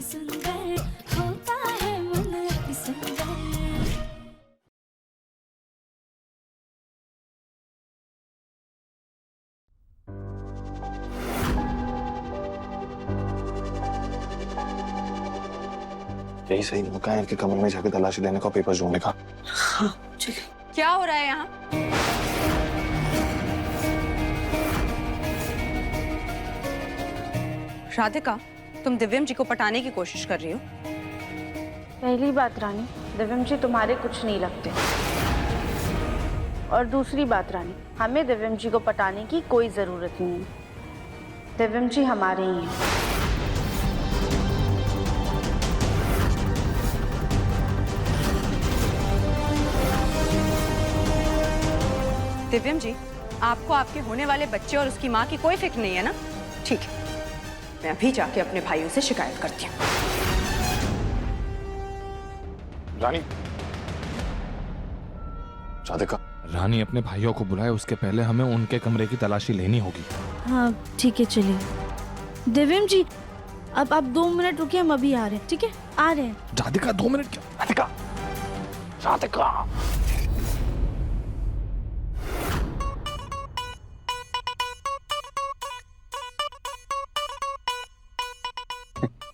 सुंदर होता है मन अति सुंदर। यही सही मौका है इनके कमरे में जाके तलाशी लेने का, पेपर्स ढूंढने का। हाँ चलिए। क्या हो रहा है यहाँ? राधिका, तुम दिव्यम जी को पटाने की कोशिश कर रही हो? पहली बात रानी, दिव्यम जी तुम्हारे कुछ नहीं लगते। और दूसरी बात रानी, हमें दिव्यम जी को पटाने की कोई जरूरत नहीं है। दिव्यम जी हमारे ही हैं। दिव्यम जी, आपको आपके होने वाले बच्चे और उसकी माँ की कोई फिक्र नहीं है ना? ठीक है, मैं अभी जाके अपने भाइयों से शिकायत करती हूँ। रानी, राधिका, रानी अपने भाइयों को बुलाए, उसके पहले हमें उनके कमरे की तलाशी लेनी होगी। हाँ ठीक है चलिए। दिव्यम जी अब आप 2 मिनट रुकिए, हम अभी आ रहे हैं। ठीक है, आ रहे हैं। राधिका 2 मिनट क्या? राधिका, राधिका।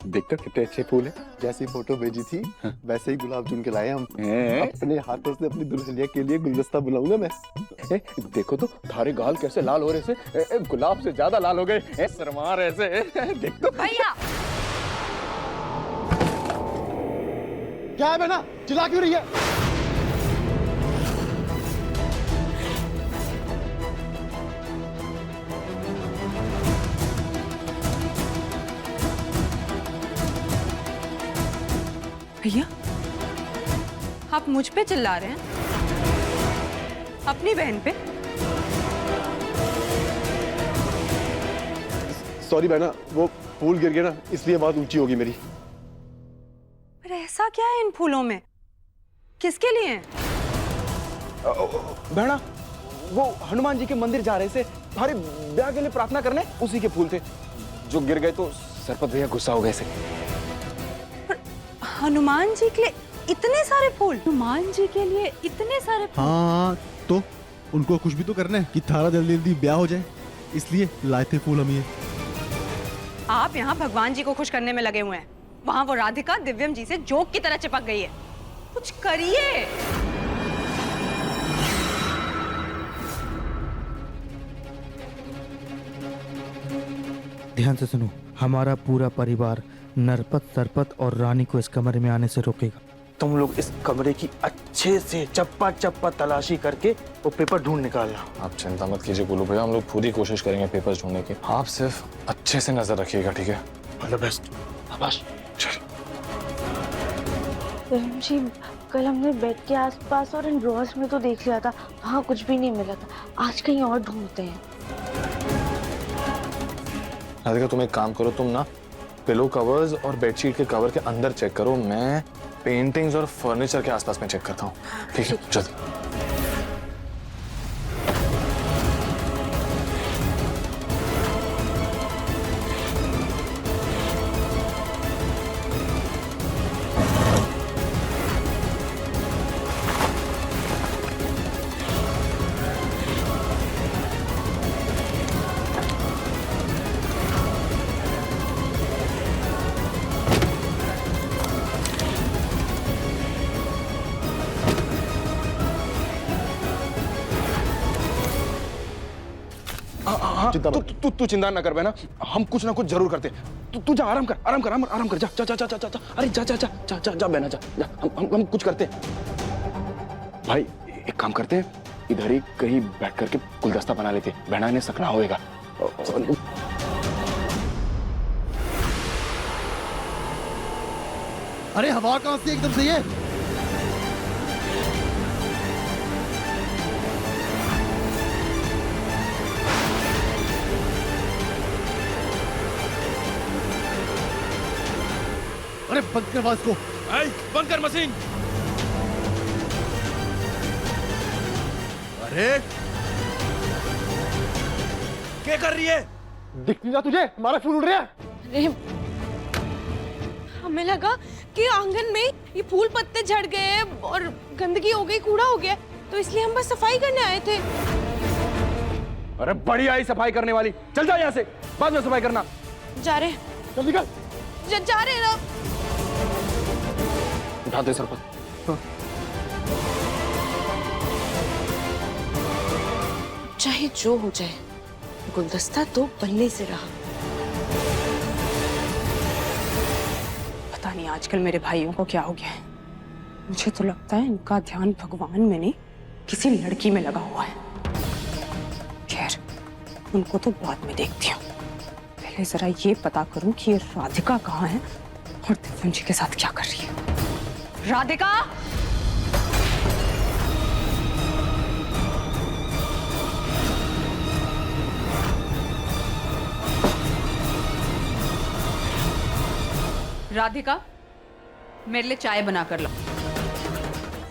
देखकर कितने अच्छे फूल हैं। जैसी फोटो भेजी थी वैसे ही गुलाब चुन के लाए हम। अपने हाथों से अपनी दुल्हनिया के लिए गुलदस्ता बुलाऊंगा मैं। देखो तो थारे गाल कैसे लाल हो रहे से, गुलाब से ज्यादा लाल हो गए। शर्मा रहे से। देख तो भैया, क्या है बहना, चिल्ला क्यों रही है? भैया, आप मुझ पे चिल्ला रहे हैं? अपनी बहन पे? सॉरी बहना, वो फूल गिर गया ना, इसलिए बात ऊंची होगी मेरी। पर ऐसा क्या है इन फूलों में? किसके लिए हैं? बहना, वो हनुमान जी के मंदिर जा रहे थे, हमारे ब्याह के लिए प्रार्थना करने, उसी के फूल थे जो गिर गए, तो सरपत भैया गुस्सा हो गए से। हनुमान जी के लिए इतने सारे फूल? हनुमान जी के लिए इतने सारे फूल? हाँ तो उनको खुश भी तो करना है कि थारा जल्दी जल्दी ब्याह हो जाए, इसलिए लाए थे फूल हम ये। आप यहाँ भगवान जी को खुश करने में लगे हुए हैं, वहाँ वो राधिका दिव्यम जी से जोक की तरह चिपक गई है। कुछ करिए। ध्यान से सुनो, हमारा पूरा परिवार नरपत, सरपत और रानी को इस कमरे में आने से रोकेगा। तुम लोग इस कमरे की अच्छे से चप्पा चप्पा तलाशी करके वो पेपर ढूंढ निकालना। आप चिंता मत कीजिए गोलू भैया, हम लोग पूरी कोशिश करेंगे पेपर्स ढूंढने की। आप सिर्फ अच्छे से नजर रखिएगा, ठीक है? All the best. शाबाश। चलो। दिव्यम जी, कल हमने बेड के आसपास और इन ड्रॉर्स में तो देख लिया था, वहाँ कुछ भी नहीं मिला था। आज कहीं और ढूंढते हैं। राधिका, तुम एक काम करो, तुम ना पिलो कवर्स और बेडशीट के कवर के अंदर चेक करो, मैं पेंटिंग्स और फर्नीचर के आसपास में चेक करता हूँ। ठीक है, जल्दी। तू चिंता ना कर बहना, हम कुछ ना कुछ जरूर करते। तू जा, आराम कर, आराम कर, आराम कर। जा जा जा जा जा जा। अरे जा जा जा जा जा जा बहना, जा जा। हम कुछ करते भाई। एक काम करते हैं, इधर ही कहीं बैठ करके गुलदस्ता बना लेते, बहना ने सकना होएगा। अरे हवा कहाँ से एकदम से ये? अरे बंद कर आवाज को। बंद कर मशीन। अरे क्या कर रही है? दिख नहीं रहा तुझे? हमारा फूल उड़ रहा है। अरे हमें लगा कि आंगन में ये फूल पत्ते झड़ गए और गंदगी हो गई, कूड़ा हो गया, तो इसलिए हम बस सफाई करने आए थे। अरे बड़ी आई सफाई करने वाली, चल जा यहाँ से, बाद में सफाई करना। जा रहे चल निकल। जा रहे ना। उठा दे सरपंच। चाहे जो हो जाए, गुलदस्ता तो बनने से रहा। पता नहीं आजकल मेरे भाइयों को क्या हो गया है। मुझे तो लगता है इनका ध्यान भगवान में नहीं किसी लड़की में लगा हुआ है। खैर, उनको तो बाद में देखती हूँ। पहले जरा ये पता करूं कि ये राधिका कहाँ है और दिव्यम जी के साथ क्या कर रही है। राधिका! राधिका, मेरे लिए चाय बना कर लो।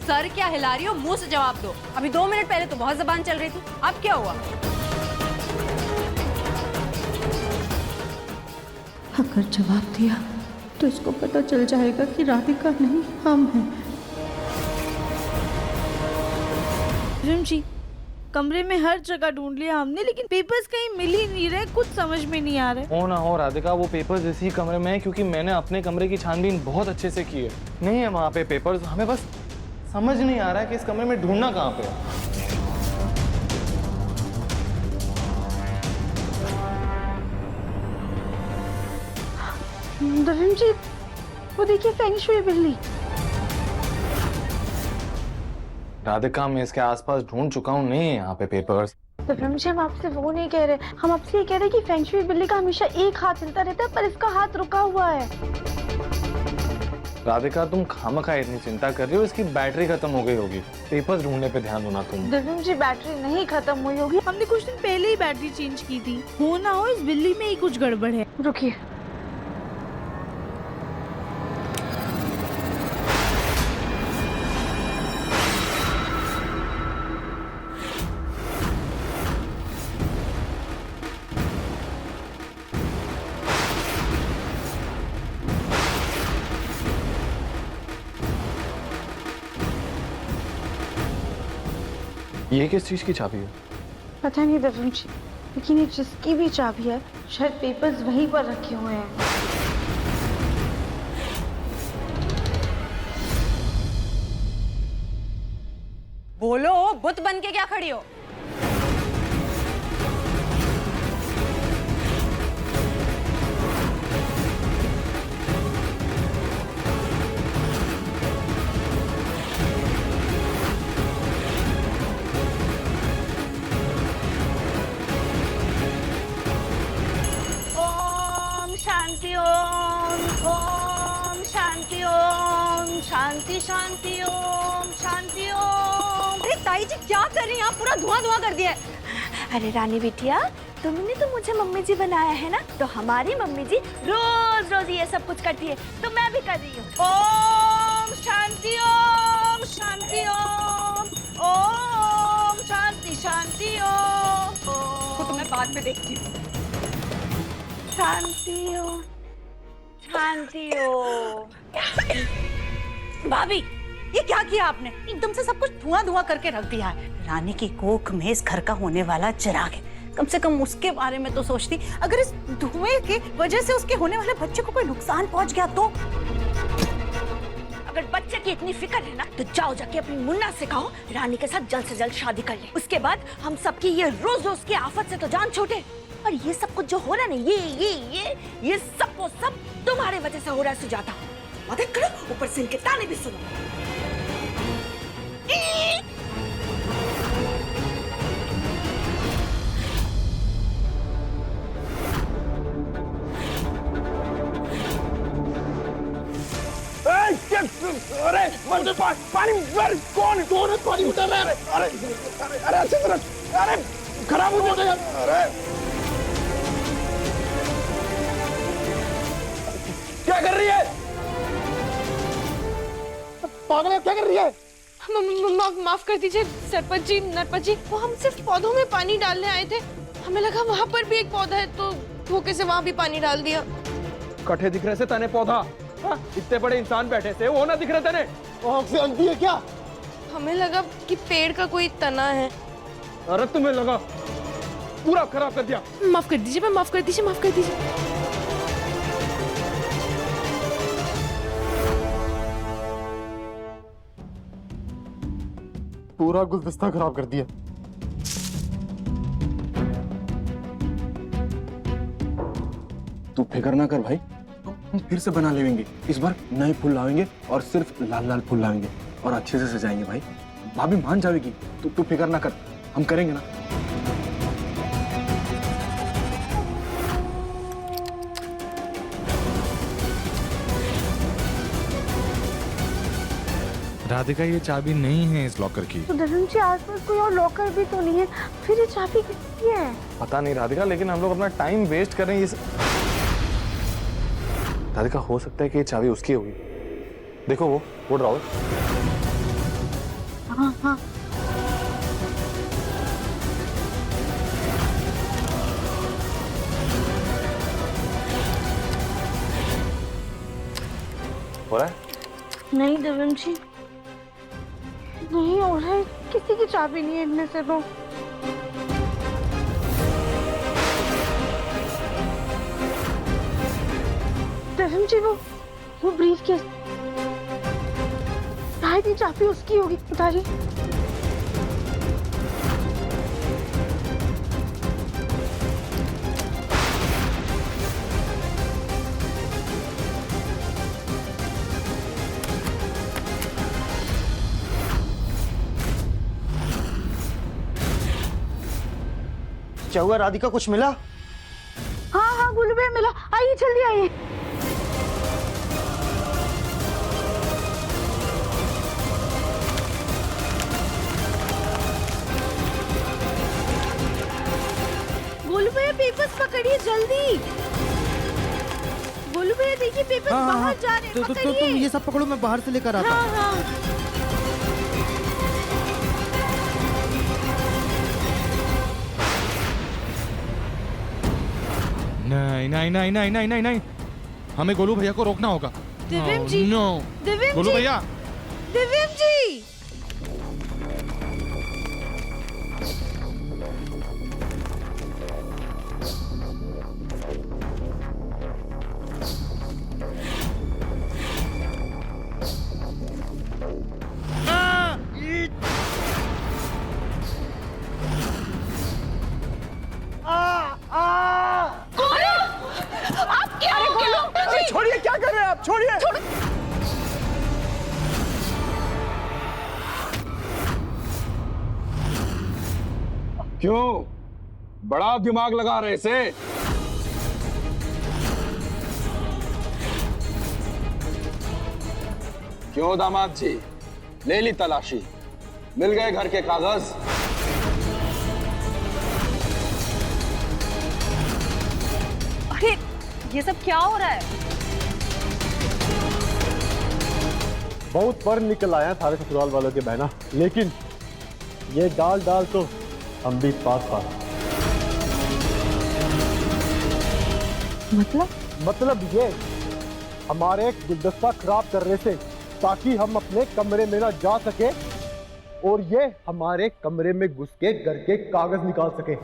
सर क्या हिला रही हो, मुंह से जवाब दो। अभी 2 मिनट पहले तो बहुत जबान चल रही थी, अब क्या हुआ? अगर जवाब दिया तो इसको पता चल जाएगा कि राधिका नहीं हम हैं। दिव्यम जी, कमरे में हर जगह ढूंढ लिया हमने, लेकिन पेपर्स कहीं मिल ही नहीं रहे, कुछ समझ में नहीं आ रहा है। हो ना हो राधिका, वो पेपर्स इसी कमरे में है, क्योंकि मैंने अपने कमरे की छानबीन बहुत अच्छे से की है। नहीं है वहाँ पे पेपर्स, हमें बस समझ नहीं आ रहा है कि इस कमरे में ढूंढना कहाँ पे है। दिव्यम जी, वो देखिए फेंग शुई बिल्ली। राधिका, मैं इसके आसपास ढूंढ चुका हूँ, नहीं है यहाँ पे पेपर्स। दिव्यम जी, हम आपसे वो नहीं कह रहे, हम आपसे ये कह रहे कि फेंग शुई बिल्ली का हमेशा एक हाथ चलता रहता है, पर इसका हाथ रुका हुआ है। राधिका, तुम खामखा इतनी चिंता कर रही हो, इसकी बैटरी खत्म हो गई होगी। पेपर्स ढूंढने पे ध्यान दो ना तुम। दिव्यम जी, बैटरी नहीं खत्म हुई होगी, हमने कुछ दिन पहले ही बैटरी चेंज की थी। हो ना हो इस बिल्ली में ही कुछ गड़बड़ है। रुकिए। ये किस चीज की चाबी है? पता नहीं दिव्यम जी, लेकिन ये जिसकी भी चाबी है, शायद पेपर्स वहीं पर रखे हुए हैं। बोलो, बुत बन के क्या खड़ी हो? शांति ओम शांति ओम, शांति शांति ओम, शांति ओम। अरे ताई जी क्या कर रही हैं आप? पूरा धुआं धुआं कर दिया है। अरे रानी बिटिया, तुमने तो मुझे मम्मी जी बनाया है ना, तो हमारी मम्मी जी रोज रोज ये सब कुछ करती है, तो मैं भी कर रही हूँ। ओम शांति ओम, शांति ओम, ओम शांति शांति ओम। वो तो मैं बाद में देखती हूँ। शांति ओम, शांति ओम। भाभी, ये क्या किया आपने? एकदम से सब कुछ धुआं धुआं करके रख दिया है। रानी की कोख में इस घर का होने वाला चिराग है, कम से कम उसके बारे में तो सोचती। अगर इस धुएं की वजह से उसके होने वाले बच्चे को कोई नुकसान पहुंच गया तो? अगर बच्चे की इतनी फिक्र है ना, तो जाओ जाके अपनी मुन्ना से कहो रानी के साथ जल्द से जल्द शादी कर ले। उसके बाद हम सबकी ये रोज रोज की आफत से तो जान छूटे। और ये सब कुछ जो हो रहा है ना, ये सब वो सब तुम्हारे वजह से हो रहा है सुजाता। मदद करो, ऊपर से इनके ताने भी सुनो। अरे पानी कौन पानी उतर रहा है? अरे अच्छी तरह, अरे खराब हो जाएगा। अरे क्या कर रही है? पागल है, क्या कर रही है? माफ कर दीजिए सरपंच जी, नरपत जी, वो हम सिर्फ पौधों में पानी डालने आए थे। हमें लगा वहाँ पर भी एक पौधा है, तो धोखे से वहाँ भी पानी डाल दिया। कट्ठे दिख रहे से तने पौधा, हाँ, इतने बड़े इंसान बैठे थे, वो ना दिख रहे तेरे? आँख से अंधी है क्या? हमें लगा कि पेड़ का कोई तना है। अरे तुम्हें लगा, पूरा खराब कर दिया। माफ कर दीजिए, मैं माफ कर दीजिए, माफ कर दीजिए। पूरा गुलदस्ता खराब कर दिया। तू फिक्र ना कर भाई, हम फिर से बना लेंगे। इस बार नए फूल लाएंगे और सिर्फ लाल लाल फूल लाएंगे और अच्छे से सजाएंगे भाई। भाभी मान जाएगी, तू फिक्र ना कर, हम करेंगे ना। राधिका ये चाबी नहीं है इस लॉकर की। तो धर्म जी आसपास कोई और लॉकर भी तो नहीं है, फिर ये चाबी किसकी है? पता नहीं राधिका, लेकिन हम लोग अपना टाइम वेस्ट कर रहे हैं। राधिका, हो सकता है कि ये चाबी उसकी होगी। देखो वो ड्रॉवर। हाँ हाँ, हो रहा है? नहीं देवम जी, नहीं हो रहा है। किसी की चाबी नहीं है इनमें से तो। देवम जी, वो ब्रीफ केस, शायद ये चाबी उसकी होगी। बताइए। क्या हुआ राधिका, कुछ मिला? हाँ हाँ गोलू भैया मिला, आइए जल्दी आइए। गोलू भैया पेपर्स पकड़िए जल्दी। गोलू भैया देखिए पेपर्स बाहर जा रहे हैं, तुम ये सब पकड़ो, मैं बाहर से लेकर आता हूँ। हाँ। नहीं, हमें गोलू भैया को रोकना होगा। दिव्यम जी, नो, दिव्यम गोलू जी, भैया, दिव्यम जी। छोड़िए, क्या कर रहे हैं आप? छोड़िए। क्यों बड़ा दिमाग लगा रहे से? क्यों दामाद जी, ले ली तलाशी, मिल गए घर के कागज? अरे ये सब क्या हो रहा है? बहुत पर निकल आया थारे ससुराल वालों के बहना, लेकिन ये डाल तो हम भी पास। मतलब ये हमारे गुलदस्ता खराब करने से, ताकि हम अपने कमरे में ना जा सके और ये हमारे कमरे में घुस के घर के कागज निकाल सके।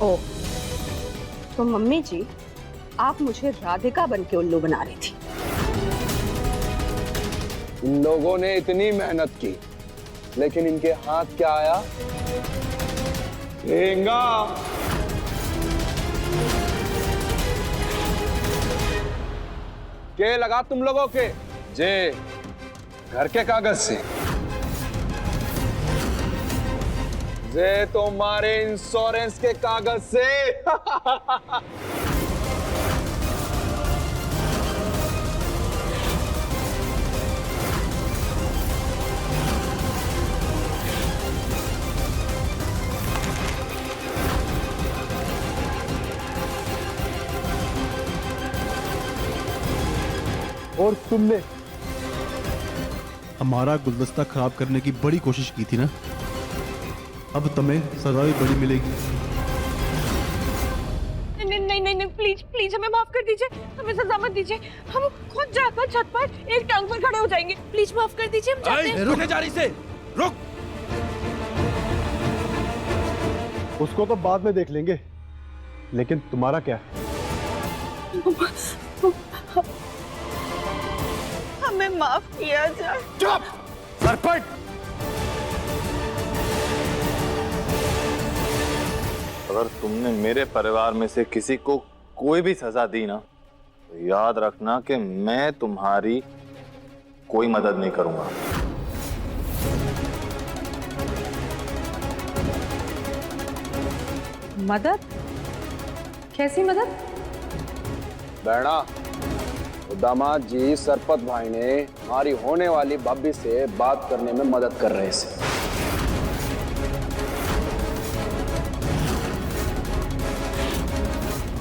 ओह, तो मम्मी जी आप मुझे राधिका बन के उल्लू बना रही थी। इन लोगों ने इतनी मेहनत की, लेकिन इनके हाथ क्या आया? ठेंगा। के लगा तुम लोगों के जे घर के कागज से, जे तुम्हारे इंश्योरेंस के कागज से। और तुमने हमारा गुलदस्ता खराब करने की बड़ी कोशिश की थी ना, अब तुम्हें सजा भी बड़ी मिलेगी। नहीं नहीं नहीं नहीं, प्लीज प्लीज हमें माफ कर दीजिए, हमें सजा मत दीजिए। हम खुद जाकर छत पर एक टांग पर खड़े हो जाएंगे। प्लीज माफ कर दीजिए, हम जाते हैं। रुक जा रही से, रुक। उसको तो बाद में देख लेंगे, लेकिन तुम्हारा क्या? हमें माफ किया जाए। चुप सरपट। अगर तुमने मेरे परिवार में से किसी को कोई भी सजा दी ना, तो याद रखना कि मैं तुम्हारी कोई मदद नहीं करूंगा। मदद? कैसी मदद? बहना, दामाद जी सरपत भाई ने हमारी होने वाली भाभी से बात करने में मदद कर रहे थे।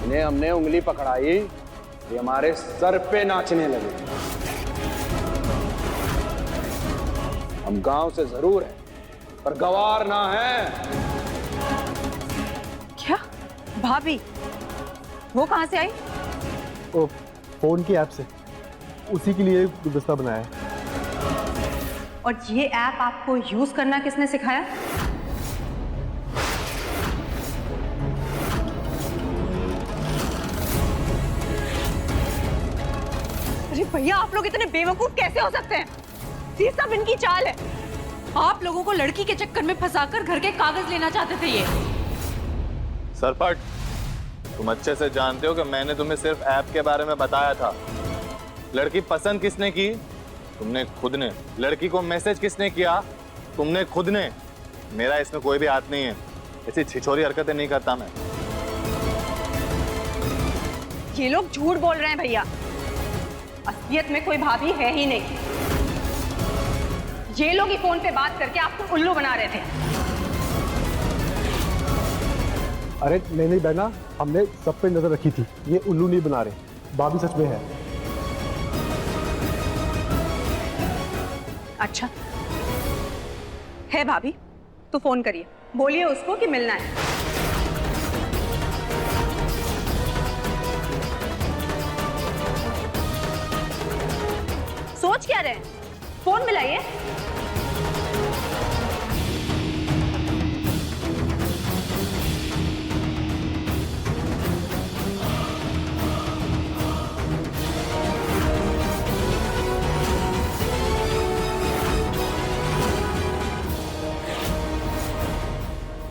इन्हें हमने उंगली पकड़ाई, ये हमारे सर पे नाचने लगे। हम गांव से जरूर हैं, पर गवार ना हैं। क्या? भाभी? वो कहां से आई? ओ, फोन की ऐप से, उसी के लिए गुलदस्ता बनाया है। और ये ऐप आपको यूज करना किसने सिखाया? अरे भैया, आप लोग इतने बेवकूफ कैसे हो सकते हैं? ये सब इनकी चाल है। आप लोगों को लड़की के चक्कर में फंसाकर घर के कागज लेना चाहते थे ये। सरपट, तुम अच्छे से जानते हो कि मैंने तुम्हें सिर्फ ऐप के बारे में बताया था। लड़की पसंद किसने की? तुमने खुद ने। लड़की को मैसेज किसने किया? तुमने खुद ने। मेरा इसमें कोई भी हाथ नहीं है। ऐसी छिछोरी हरकतें नहीं करता मैं। ये लोग झूठ बोल रहे हैं भैया। असलियत में कोई भाभी है ही नहीं। ये लोग ही फोन पे बात करके आपको उल्लू बना रहे थे। अरे नहीं नहीं बहना, हमने सब पे नजर रखी थी। ये उल्लू नहीं बना रहे, भाभी सच में है। अच्छा है भाभी, तो फोन करिए, बोलिए उसको कि मिलना है। सोच क्या रहे हैं? फोन मिलाइए।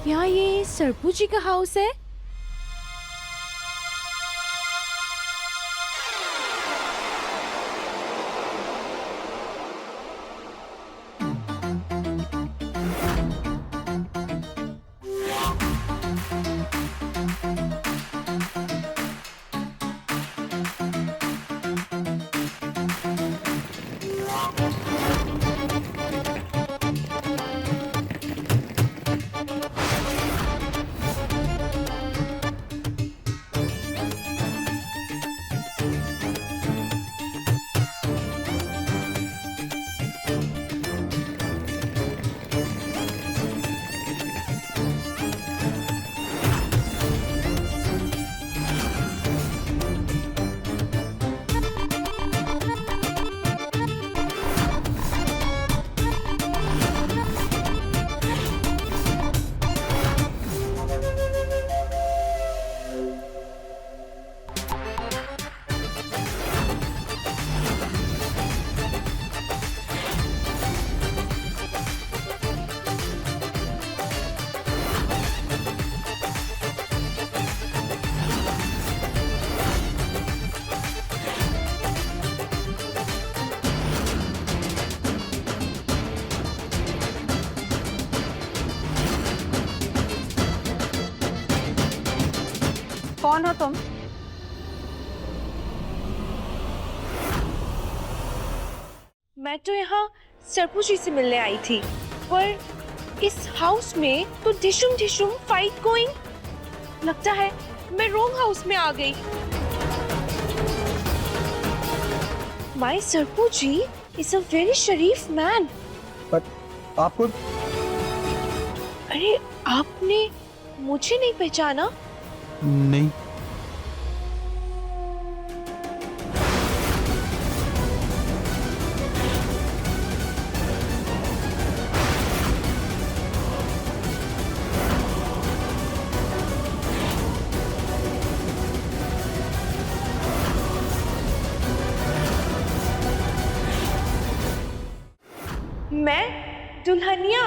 क्या ये सरपू जी का हाउस है? कौन हो तुम? मैं तो यहाँ सरपू जी से मिलने आई थी, पर इस हाउस में तो ढिशुम ढिशुम फाइट गोइंग। लगता है मैं रॉन्ग हाउस में आ गई। My Sarpu ji, is a very शरीफ मैन। बट आपको अरे आपने मुझे नहीं पहचाना? नहीं। मैं दुल्हनिया?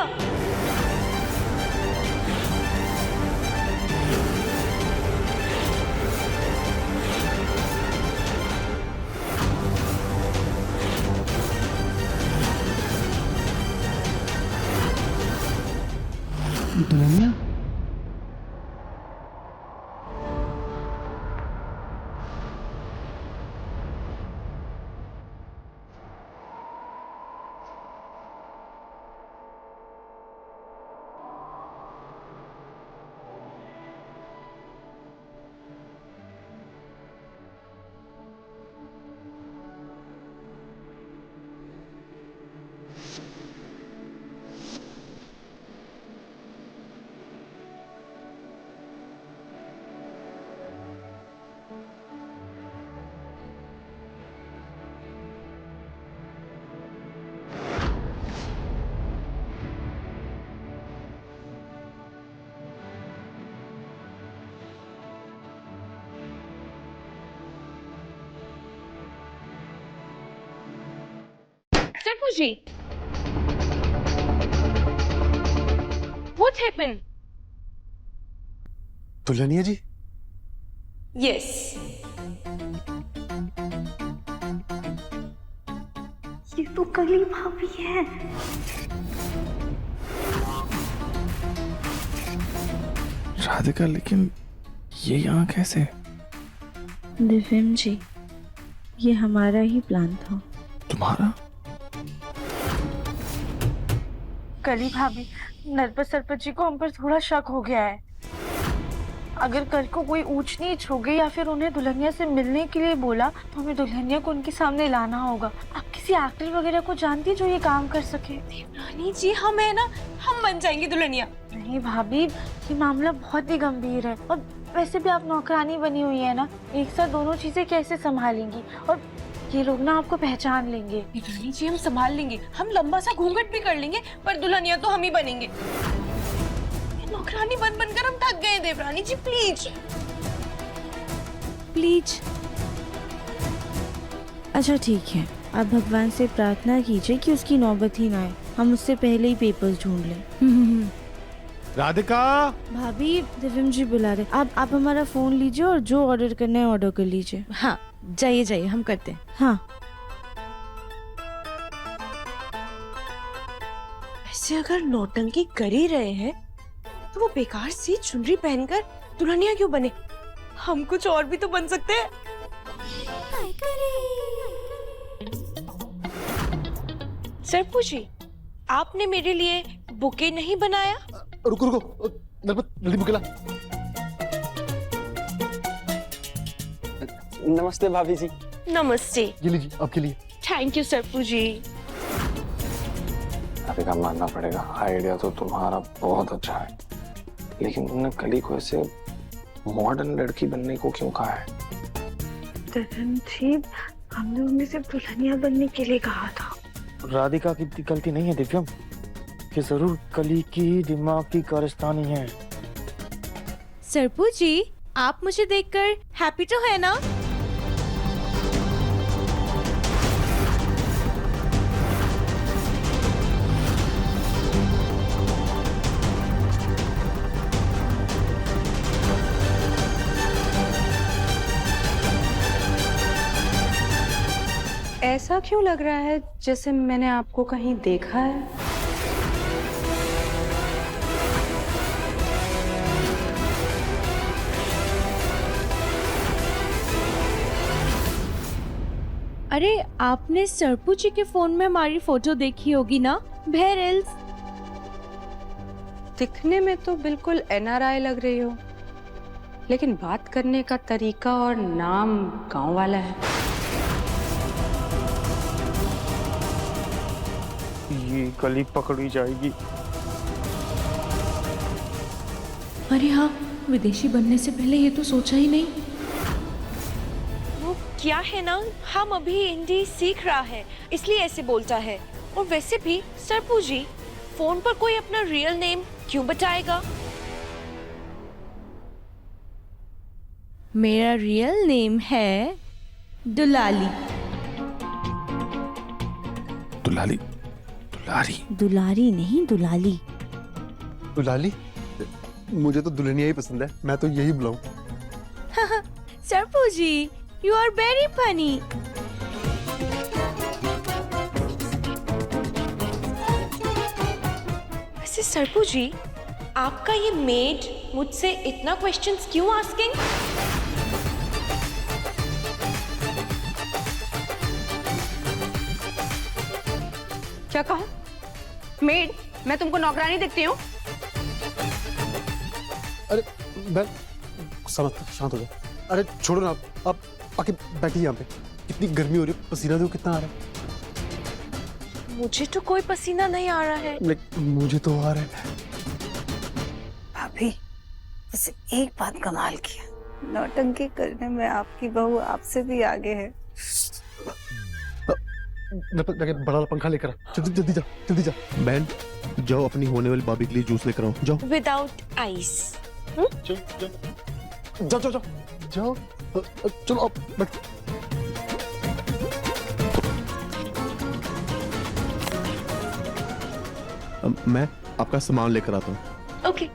दुल्हनिया? सरपू जी, what happened? Dulhania ji? Yes. ये तो कली भाभी है। राधिका, लेकिन ये यहाँ कैसे? दिव्यम जी, ये हमारा ही प्लान था। तुम्हारा? कली भाभी, नरपत सरपत जी को हम पर थोड़ा शक हो गया है। अगर कल को कोई ऊंच नीच हो गई या फिर उन्हें दुल्हनिया से मिलने के लिए बोला तो हमें दुल्हनिया को उनके सामने लाना होगा। आप किसी एक्टर वगैरह को जानती है जो ये काम कर सके? रानी जी, हम है ना, हम बन जाएंगे दुल्हनिया। नहीं भाभी, ये मामला बहुत ही गंभीर है और वैसे भी आप नौकरानी बनी हुई है ना, एक साथ दोनों चीजें कैसे संभालेंगी? और ये लोग ना आपको पहचान लेंगे। रानी जी, हम संभाल लेंगे, हम लंबा सा घूंघट भी कर लेंगे, पर दुल्हनिया तो हम ही बनेंगे। नौकरानी बन बनकर हम थक गए। देवरानी जी प्लीज प्लीज। अच्छा ठीक है, आप भगवान से प्रार्थना कीजिए कि उसकी नौबत ही ना आए, हम उससे पहले ही पेपर्स ढूंढ लें। राधिका! भाभी, दिव्यम जी बुला रहे। आप हमारा फोन लीजिए और जो ऑर्डर करना है ऑर्डर कर लीजिए। हाँ, जाइए जाइए, हम करते हैं। हाँ। ऐसे अगर नौटंकी कर ही रहे हैं तो वो बेकार सी चुनरी पहनकर दुल्हनिया क्यों बने? हम कुछ और भी तो बन सकते हैं। सरपू जी, आपने मेरे लिए बुके नहीं बनाया? रुको रुको, नरपत जल्दी बुके ला। नमस्ते भाभी जी। नमस्ते। ये लीजिए, आपके लिए। थैंक यू सरपू जी। राधिका, मानना पड़ेगा, आइडिया तो तुम्हारा बहुत अच्छा है, लेकिन तुमने कली को ऐसे मॉडर्न लड़की बनने को क्यों कहा है? जी, हमने उन्हें सिर्फ दुल्हनिया बनने के लिए कहा था। राधिका की गलती नहीं है दिव्यम, कि जरूर कली की दिमाग की कारस्तानी है। सरपू जी, आप मुझे देखकर हैप्पी तो है ना? ऐसा क्यों लग रहा है जैसे मैंने आपको कहीं देखा है? अरे आपने सरपू जी के फोन में हमारी फोटो देखी होगी ना? Where else? दिखने में तो बिल्कुल NRI लग रही हो, लेकिन बात करने का तरीका और नाम गांव वाला है। मेरी गली पकड़ी जाएगी। अरे हाँ, विदेशी बनने से पहले ये तो सोचा ही नहीं। वो क्या है ना, हम अभी हिंदी सीख रहा है इसलिए ऐसे बोलता है। और वैसे भी सरपू जी, फोन पर कोई अपना रियल नेम क्यों बताएगा? मेरा रियल नेम है दुलाली। दुलाली? दुलारी? दुलारी नहीं, दुलाली। दुलाली? मुझे तो दुल्हनिया ही पसंद है, मैं तो यही बुलाऊं। सरपू जी, यू आर वेरी फनी। वैसे सरपू जी, आपका ये मेड मुझसे इतना क्वेश्चंस क्यों आस्किंग? क्या कहा? मेड? मैं तुमको नौकरानी दिखती हूँ? अरे मैं समझ, शांत हो जा। अरे छोड़ो ना, आप आके बैठिए यहाँ पे। कितनी गर्मी हो रही है, पसीना देखो कितना आ रहा है। मुझे तो कोई पसीना नहीं आ रहा है। लेकिन मुझे तो आ रहा है। भाभी, बस एक बात कमाल किया, नौटंकी करने में आपकी बहू आपसे भी आगे है। बड़ा वाला पंखा लेकर आ। जल्दी जल्दी जा, जल्दी जा। बहन जाओ, अपनी होने वाली भाभी के लिए जूस लेकर आओ, जाओ। Without ice. जाओ जाओ जाओ जाओ, चलो आप बैठो। मैं आपका सामान लेकर आता हूँ। ओके।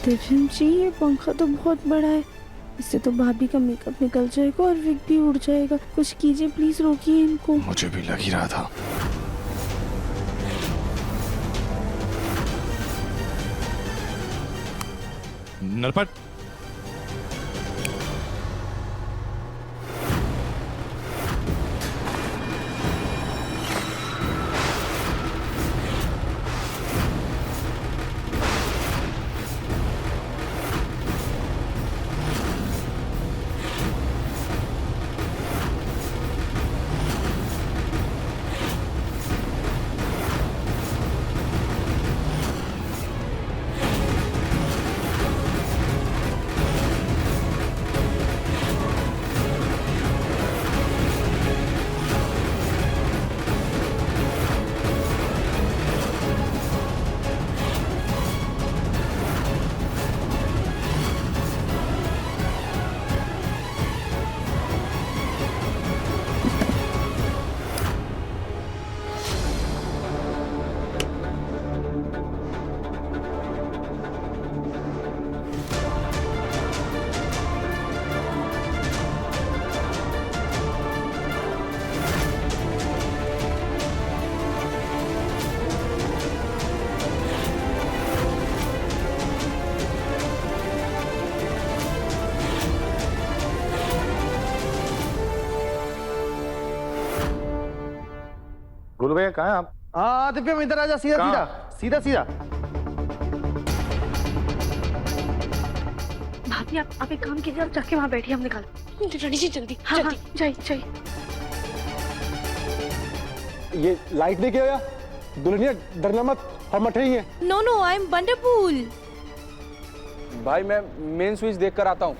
दिव्यम जी, ये पंखा तो बहुत बड़ा है, इससे तो भाभी का मेकअप निकल जाएगा और विग भी उड़ जाएगा। कुछ कीजिए प्लीज, रोकिए इनको। मुझे भी लग ही रहा था। नरपट, गुरु भैया कहाँ हैं आप? हाँ दिव्यम, इधर आजा, सीधा सीधा सीधा सीधा। भाभी आप एक काम कीजिए, आप जाके वहाँ बैठिए, हम निकाल। जल्दी जल्दी। हाँ हाँ, जाइए जाइए। ये लाइट लेके आया, दुल्हनिया डरना मत, हम मठ रही है। No no, I am wonderful. भाई मैं मेन स्विच देख कर आता हूँ।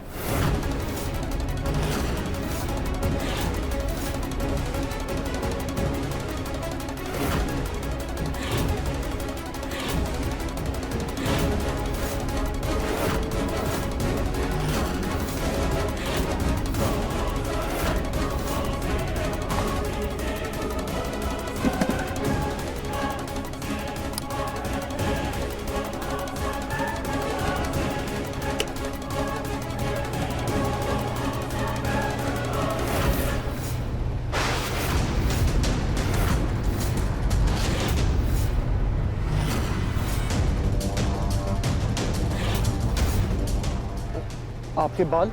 आपके बाल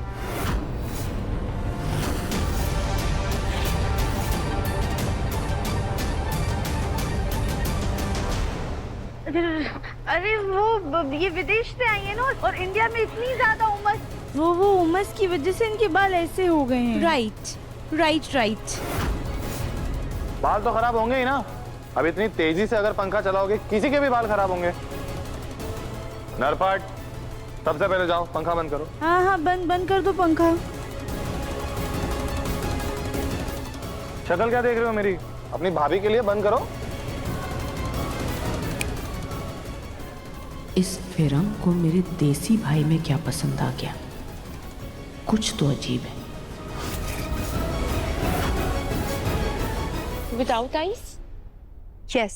अरे वो ये विदेश से आई है ना, और इंडिया में इतनी ज्यादा उमस, वो उमस की वजह से इनके बाल ऐसे हो गए हैं। राइट। बाल तो खराब होंगे ही ना। अब इतनी तेजी से अगर पंखा चलाओगे किसी के भी बाल खराब होंगे। नरपट, सबसे पहले जाओ पंखा बंद करो। हाँ, बंद कर दो पंखा। शक्ल क्या देख रहे हो मेरी? अपनी भाभी के लिए बंद करो। इस फिरंग को मेरे देसी भाई में क्या पसंद आ गया? कुछ तो अजीब है। Without ice? Yes.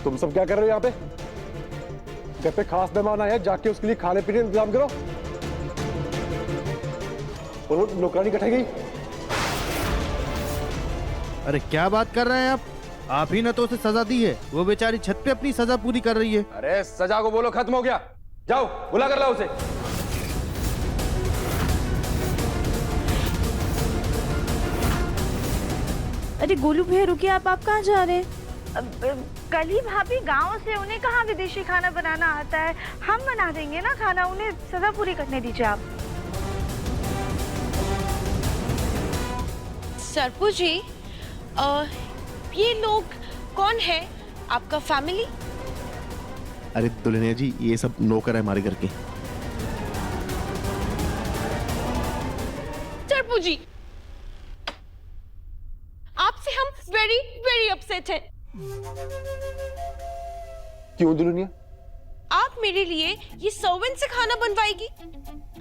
तुम सब क्या कर रहे हो यहाँ पे? घर पे खास मेहमान आया, जाके उसके लिए खाने पीने इंतजाम करो। और वो नौकरानी कट गई। अरे क्या बात कर रहे हैं आप ही ने तो उसे सजा दी है। वो बेचारी छत पे अपनी सजा पूरी कर रही है। अरे सजा को बोलो खत्म हो गया। जाओ बुला कर लाओ उसे। अरे गोलू भैया रुकिए, आप कहाँ जा रहे हैं? कल ही भाभी गांव से, उन्हें कहाँ विदेशी खाना बनाना आता है। हम बना देंगे ना खाना, उन्हें सजा पूरी करने दीजिए आप। सरपू जी, ये लोग कौन है? आपका फैमिली? अरे दुल्हनिया जी, ये सब नौकर है हमारे घर के। सरपू जी, आपसे हम वेरी वेरी अपसेट हैं। क्यों दुल्हनिया? आप मेरे लिए ये सर्वेंट से खाना बनवाएगी?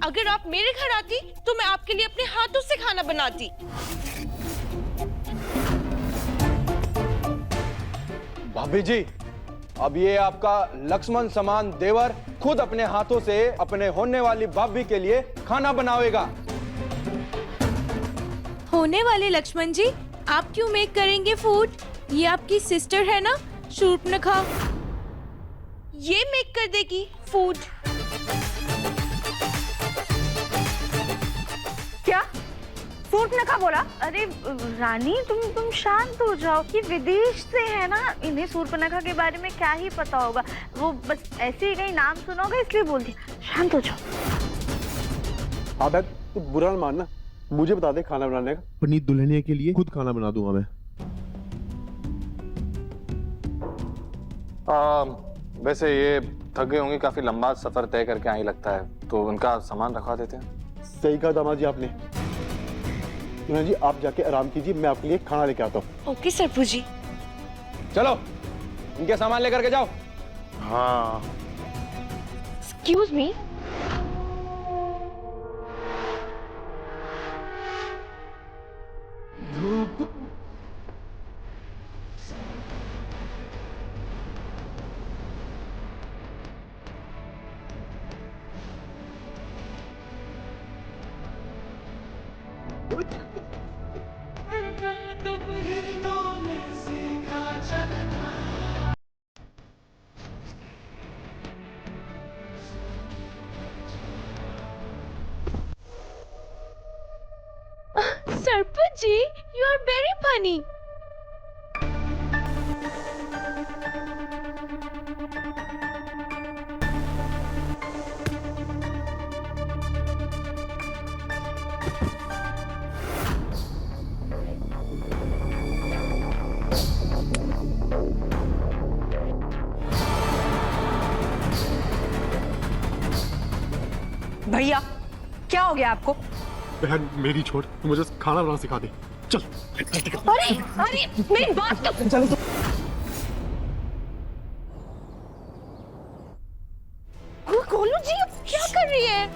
अगर आप मेरे घर आती तो मैं आपके लिए अपने हाथों से खाना बनाती। भाभी जी, अब ये आपका लक्ष्मण समान देवर खुद अपने हाथों से अपने होने वाली भाभी के लिए खाना बनावेगा। होने वाले लक्ष्मण जी, आप क्यों मेक करेंगे फूड? ये आपकी सिस्टर है ना, शूर्पणखा, ये मेक कर देगी फूड। क्या शूर्पणखा बोला? अरे रानी, तुम शांत हो जाओ। कि विदेश से है ना, इन्हें शूर्पणखा के बारे में क्या ही पता होगा। वो बस ऐसे ही कहीं नाम सुना होगा इसलिए बोल दिया। शांत हो जाओ। हाँ बैठ, तू बुरा न मानना, मुझे बता दे खाना बनाने का। अपनी दुल्हनिया के लिए खुद खाना बना दूंगा मैं। वैसे ये थक गई होंगी, काफी लंबा सफर तय करके आई लगता है, तो उनका सामान रखवा देते हैं। सही कहा दामाद जी आपने। जी आप जाके आराम कीजिए, मैं आपके लिए खाना लेके आता हूँ। ओके सरपू जी। चलो इनके सामान लेकर के जाओ। हाँ। Excuse me, Sarpu ji, you are very funny. भैया क्या हो गया आपको? बहन मेरी छोड़, तू मुझे खाना बनाना सिखा दे। चल। अरे मेरी बात तो चलो तो। गोलू जी, अब क्या कर रही है?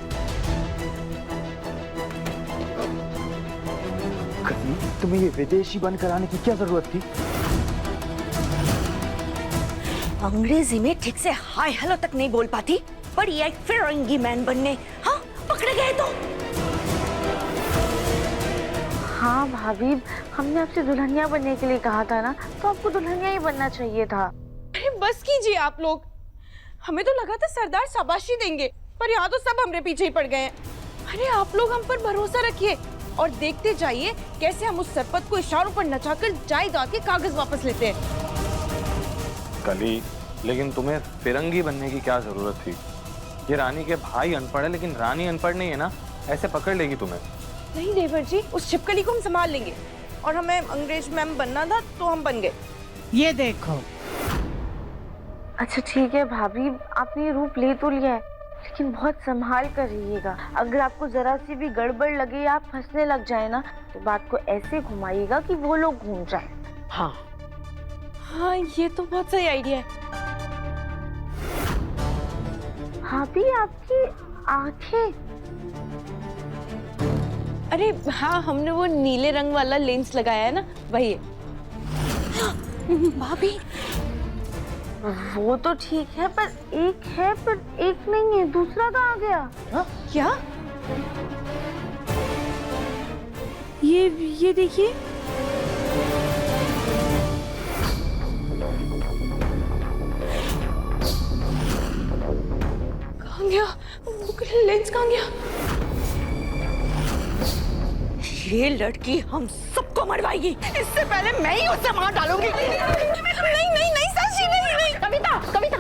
तुम्हें ये विदेशी बन कराने की क्या जरूरत थी? अंग्रेजी में ठीक से हाय हेलो तक नहीं बोल पाती, पर ये फिरंगी मैन बनने हाँ पकड़े गए तो। हाँ भाभी, हमने आपसे दुल्हनिया बनने के लिए कहा था ना, तो आपको दुल्हनिया ही बनना चाहिए था। अरे बस कीजिए आप लोग। हमें तो लगा था सरदार शाबाशी देंगे, पर यहाँ तो सब हमरे पीछे ही पड़ गए हैं। अरे आप लोग हम पर भरोसा रखिए और देखते जाइए कैसे हम उस सरपत को इशारों पर नचाकर जायदाद के कागज वापस लेते हैं। कली, लेकिन तुम्हें फिरंगी बनने की क्या जरूरत थी? ये रानी के भाई अनपढ़ है, लेकिन रानी अनपढ़ नहीं है ना, ऐसे पकड़ लेगी तुम्हें। नहीं देवर जी, उस छिपकली को हम संभाल लेंगे, और हमें अंग्रेज मैम बनना था तो हम बन गए। ये देखो, अच्छा ठीक है भाभी, आपने ये रूप ले तो लिया है, लेकिन बहुत संभाल कर रहिएगा। अगर आपको जरा सी भी गड़बड़ लगे या आप फंसने लग जाए ना, तो बात को ऐसे घुमाइएगा कि वो लोग घूम जाए। हाँ हाँ, ये तो बहुत सही आइडिया है। भाभी आपकी आंखें, अरे हाँ, हमने वो नीले रंग वाला लेंस लगाया है ना, वही है। भाभी वो तो ठीक है, पर एक नहीं है, दूसरा कहाँ गया? हाँ? क्या? ये देखिए, कहाँ गया? लेंस कहाँ गया? ये लड़की हम सबको मरवाएगी। इससे पहले मैं ही उसे मार डालूंगी। नहीं नहीं नहीं साची, नहीं नहीं। कविता, कविता,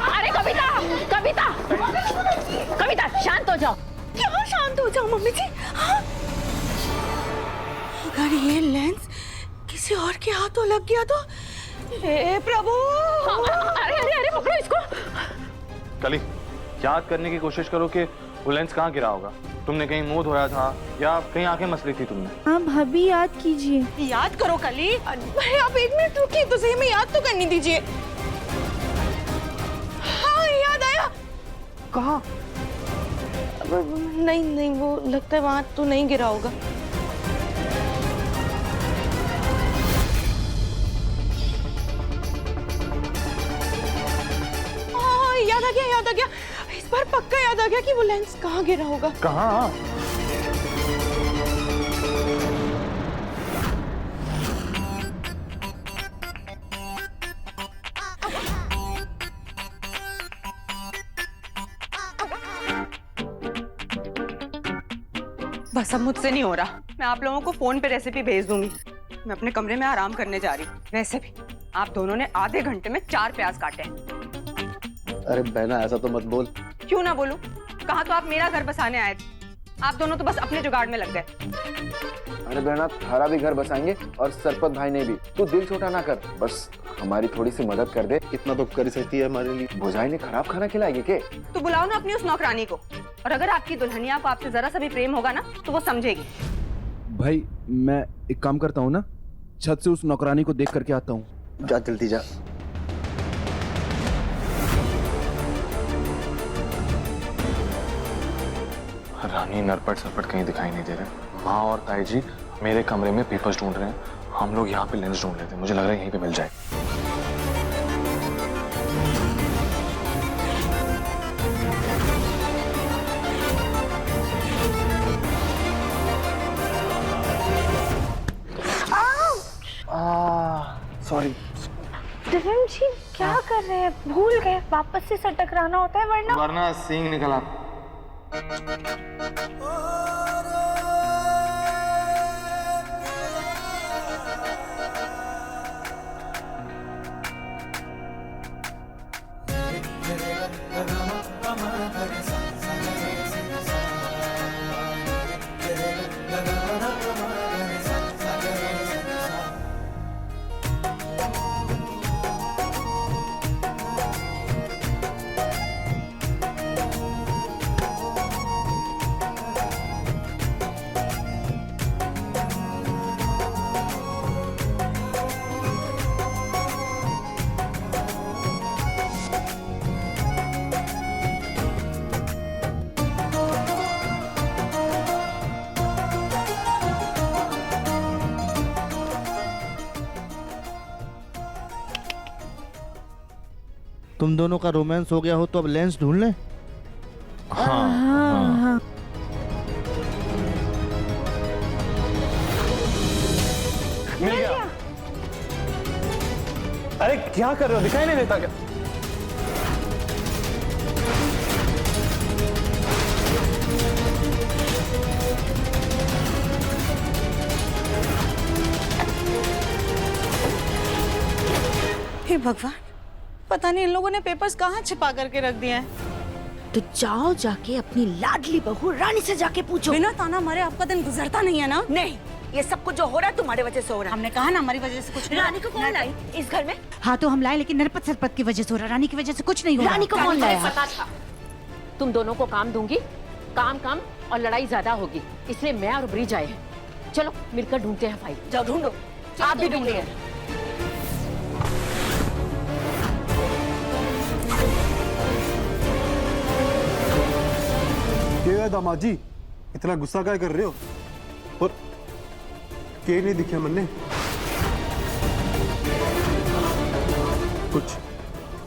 अरे कविता, कविता, कविता, शांत हो जाओ। क्या शांत हो जाओ मम्मी जी? हाँ? अगर ये लेंस किसी और के हाथों लग गया तो, हे प्रभु। अरे अरे अरे, पकड़ो इसको। कली, याद करने की कोशिश करो कि वो लेंस कहाँ गिरा होगा। तुमने कहीं मुंह धोया था या कहीं आंखें मसली थी तुमने? हाँ भाभी, याद कीजिए। याद करो कली। अरे आप 1 मिनट रुकिए तो सही, मैं याद तो करने दीजिए। हाँ, याद आया। कहाँ? नहीं नहीं, वो लगता है वहां तो नहीं गिरा होगा। हाँ, याद आ गया, याद आ गया। इस बार पक्का याद आ गया कि वो लेंस कहाँ गिरा होगा। कहाँ? बस अब मुझसे नहीं हो रहा। मैं आप लोगों को फोन पे रेसिपी भेज दूंगी। मैं अपने कमरे में आराम करने जा रही हूँ। वैसे भी आप दोनों ने आधे घंटे में 4 प्याज काटे हैं। अरे बहना, ऐसा तो मत बोल। क्यों ना बोलूं? कहा तो आप मेरा घर बसाने आए थे, आप दोनों तो बस अपने जुगाड़ में लग गए। अरे बहना, थारा भी घर बसाएंगे और सरपत भाई ने भी। तू दिल छोटा ना कर, बस हमारी थोड़ी सी मदद कर दे। इतना तो कर ही सकती है हमारे लिए। भुजाई ने खराब खाना खिलाएगी के? तो बुलाओ ना अपनी उस नौकरानी को, और अगर आपकी दुल्हनिया को आपसे जरा सा भी प्रेम होगा ना तो वो समझेगी। भाई मैं एक काम करता हूँ ना, छत से उस नौकरानी को देख करके आता हूँ। जा जल्दी जा। रानी, नरपट सरपट कहीं दिखाई नहीं दे रहे। माँ और ताई जी मेरे कमरे में पेपर्स ढूंढ रहे हैं, हम लोग यहाँ पे लेंस ढूंढ लेते हैं। मुझे लग रहा है यहीं पे मिल जाए। सॉरी। दिव्यम जी क्या कर रहे हैं? भूल गए, वापस से सर टकराना होता है वरना सींग निकला। तुम दोनों का रोमांस हो गया हो तो अब लेंस ढूंढ लें। हाँ। मिल गया। अरे क्या कर रहे हो, दिखाई नहीं देता क्या? हे भगवान, पता नहीं इन लोगों ने पेपर्स कहाँ छिपा करके रख दिए हैं। तो जाओ जाके अपनी लाडली बहू रानी से जाके पूछो। बिना ताना मारे आपका दिन गुजरता नहीं है ना। नहीं, ये सब कुछ जो हो रहा है तुम्हारे वजह से हो रहा है। हमने कहा ना हमारी वजह से कुछ नहीं। रानी को कौन लाई इस घर में? हाँ तो हम लाए, लेकिन नरपत सरपत की वजह से हो रहा, रानी की वजह से कुछ नहीं हो रहा। रानी को कौन लाया? पता था तुम दोनों को काम दूंगी, काम काम और लड़ाई ज्यादा होगी, इसलिए मैं और ब्रिज आए हैं। चलो मिलकर ढूंढते हैं फाइल। जाओ ढूंढो। आप भी ढूंढिए। क्या दामाद जी, इतना गुस्सा क्या कर रहे हो? और के नहीं दिखे मन्ने? कुछ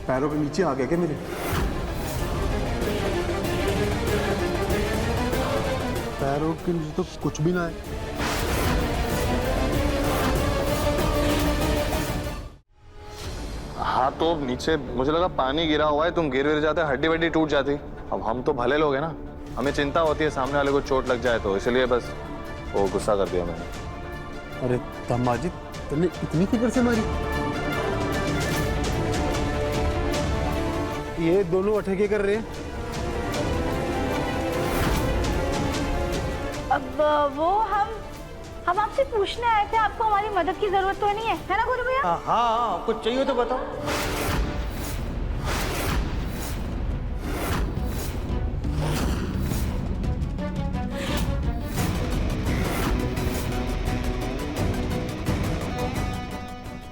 पैरों के नीचे आ गया क्या मेरे? पैरों के नीचे तो कुछ भी ना है। हाँ तो नीचे मुझे लगा पानी गिरा हुआ है, तुम गिर जाते हड्डी वड्डी टूट जाती। अब हम तो भले लोग हैं ना, हमें चिंता होती है सामने वाले को चोट लग जाए तो, इसलिए बस वो गुस्सा कर दिया मैंने। अरे दामाद जी, तुमने इतनी फिक्र से मारी? ये दोनों अठेके कर रहे हैं। अब वो हम आपसे पूछने आए थे, आपको हमारी मदद की जरूरत तो नहीं है ना गुरु भैया? हाँ, कुछ चाहिए तो बताओ।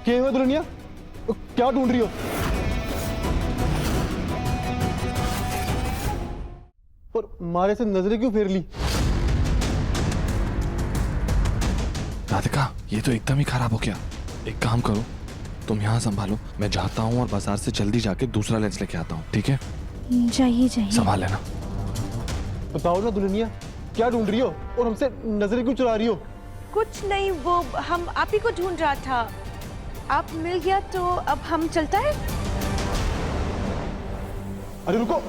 क्या हुआ दुल्हनिया, क्या ढूंढ रही हो? और मारे से नजरें क्यों फेर ली? राधिका, ये तो एकदम ही खराब हो गया। एक काम करो, तुम यहाँ संभालो, मैं जाता हूँ और बाजार से जल्दी जाके दूसरा लेंस लेके आता हूँ, ठीक है? जाइए जाइए। संभाल लेना। बताओ ना दुल्हनिया, क्या ढूंढ रही हो और हमसे नजरें क्यों चुरा रही हो? कुछ नहीं, वो हम आप ही को ढूंढ रहा था, आप मिल गया तो अब हम चलता है। अरे रुको,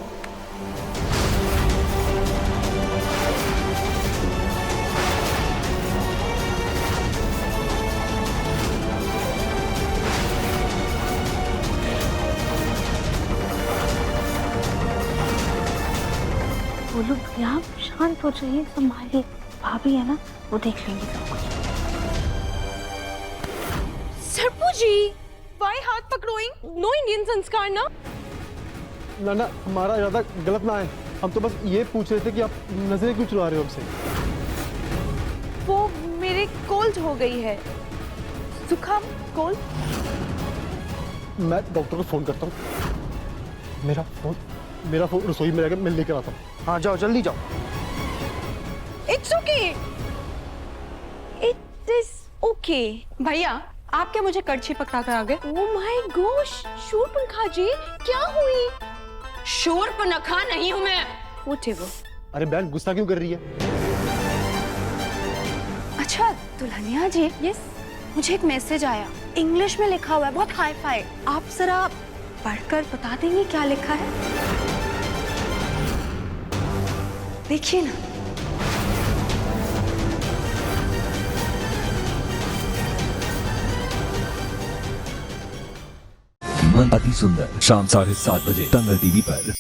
बोलो भैया, आप शांत हो जाइए, संभालिए। भाभी है ना, वो देख लेंगे सब कुछ। सरपू जी, why हाथ पकड़ोइंग? नो इंडियन संस्कार ना? ना हमारा इरादा गलत ना है, हम तो बस ये पूछ रहे थे कि आप नजरें क्यों चुरा रहे हो हमसे? वो मेरे कोल्ड हो गई है, जुकाम कोल्ड। मैं डॉक्टर को फोन करता हूँ। मेरा फोन रसोई में जाकर मैं लेकर आता हूँ। हाँ जाओ, जल्दी जाओ। It's okay. It is okay. भैया, आप क्या मुझे कड़छी पकड़ा कर आ गए? Oh my gosh, शूरपनखा जी, क्या हुई? शूरपनखा नहीं हूँ मैं। Whatever. अरे बहन, गुस्सा क्यों कर रही है? अच्छा दुल्हनिया जी, Yes. मुझे एक मैसेज आया, इंग्लिश में लिखा हुआ है, बहुत हाई फाई। आप जरा पढ़कर बता देंगे क्या लिखा है? देखिए ना। अति सुंदर शाम 7:30 बजे दंगल टीवी पर।